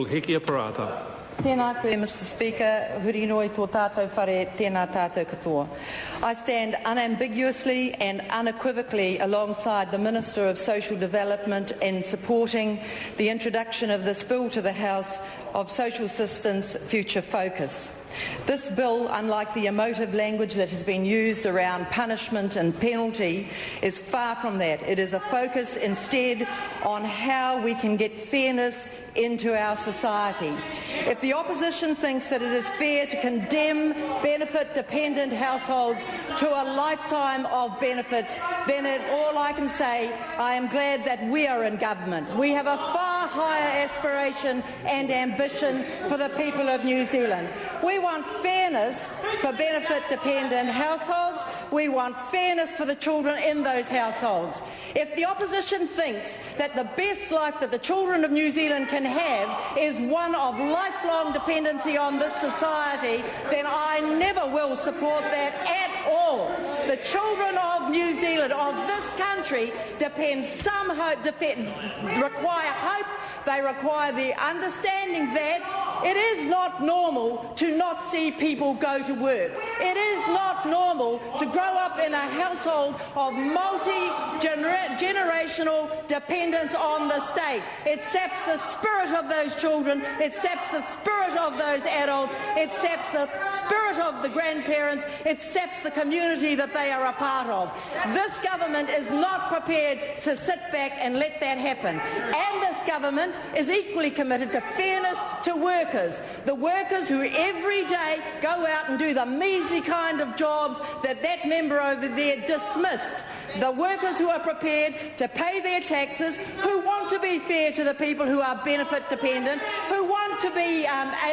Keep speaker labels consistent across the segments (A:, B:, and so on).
A: Hikia Parata.
B: Tēnā koe, Mr. Speaker, huri noi tō tātou whare, tēnā tātou katoa. I stand unambiguously and unequivocally alongside the Minister of Social Development in supporting the introduction of this bill to the House of Social Assistance Future Focus. This bill, unlike the emotive language that has been used around punishment and penalty, is far from that. It is a focus instead on how we can get fairness into our society. If the opposition thinks that it is fair to condemn benefit-dependent households to a lifetime of benefits, then all I can say, I am glad that we are in government. We have a far higher aspiration and ambition for the people of New Zealand. We want fairness for benefit-dependent households. We want fairness for the children in those households. If the opposition thinks that the best life that the children of New Zealand can have is one of lifelong dependency on this society, then I never will support that at all. The children of New Zealand, of this country, require hope. They require the understanding that it is not normal to not see people go to work. It is not normal to grow up in a household of multi-generational dependence on the state. It saps the spirit of those children. It saps the spirit of those adults. It saps the spirit of the grandparents. It saps the community that they are a part of. This government is not prepared to sit back and let that happen. And this government is equally committed to fairness to workers. The workers who every day go out and do the measly kind of jobs that member over there dismissed. The workers who are prepared to pay their taxes, who want to be fair to the people who are benefit dependent, who want to be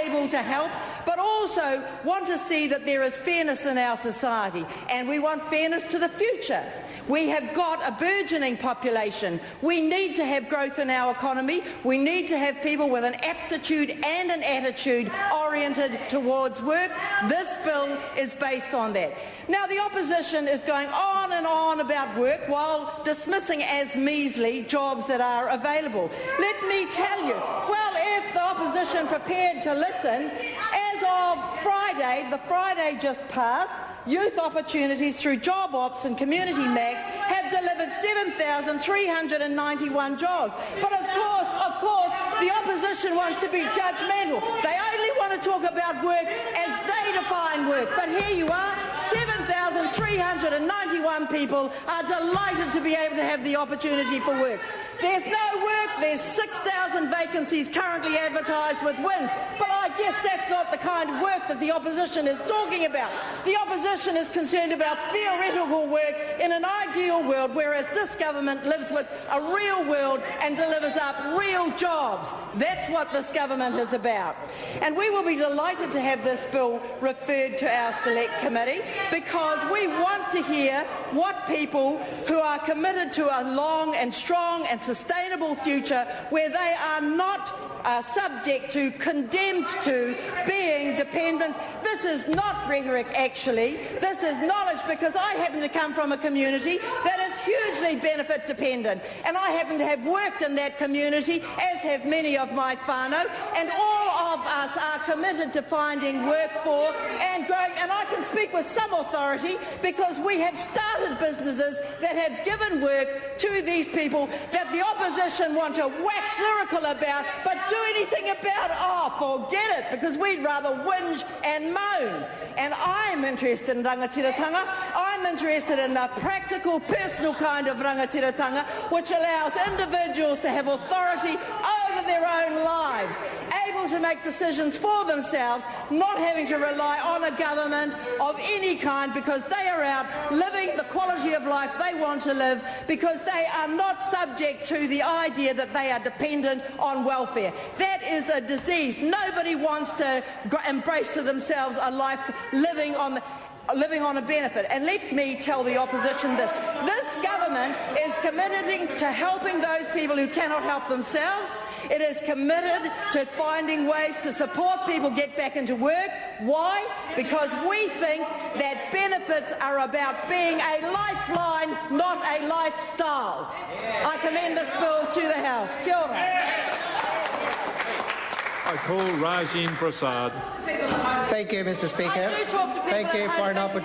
B: able to help, but also want to see that there is fairness in our society, and we want fairness to the future. We have got a burgeoning population. We need to have growth in our economy. We need to have people with an aptitude and an attitude oriented towards work. This bill is based on that. Now, the opposition is going on and on about work while dismissing as measly jobs that are available. Let me tell you, well, if the opposition prepared to listen, as of Friday, the Friday just passed, Youth Opportunities through Job Ops and Community Max have delivered 7,391 jobs. But of course, the opposition wants to be judgmental. They only want to talk about work as they define work. But here you are, 7,391 people are delighted to be able to have the opportunity for work. There's no work, there's 6,000 vacancies currently advertised with WINZ, but I guess that's not the kind of work that the opposition is talking about. The opposition is concerned about theoretical work in an ideal world, whereas this government lives with a real world and delivers up real jobs. That's what this government is about. And we will be delighted to have this bill referred to our Select Committee, because we want to hear what people who are committed to a long and strong and sustainable future where they are not subject to, condemned to, being dependent. This is not rhetoric, actually. This is knowledge, because I happen to come from a community that is hugely benefit dependent, and I happen to have worked in that community, as have many of my whānau, and all of us are committed to finding work for and growing. And I can speak with some authority because we have started businesses that have given work to these people that the opposition want to wax lyrical about, but do anything about, forget it, because we'd rather whinge and moan. And I'm interested in rangatiratanga. I'm interested in the practical, personal kind of rangatiratanga, which allows individuals to have authority over their own lives, able to make decisions for themselves, not having to rely on a government of any kind, because they are out living the quality of life they want to live, because they are not subject to the idea that they are dependent on welfare. That is a disease. Nobody wants to embrace to themselves a life living on a benefit. And let me tell the opposition this. This government is committed to helping those people who cannot help themselves. It is committed to finding ways to support people get back into work. Why? Because we think that benefits are about being a lifeline, not a lifestyle. I commend this bill to the House. Kia ora.
A: I call Rajin Prasad.
C: Thank you, Mr. Speaker.
B: I do talk to people
C: Thank you
B: at
C: for
B: home
C: an
B: about
C: opportunity.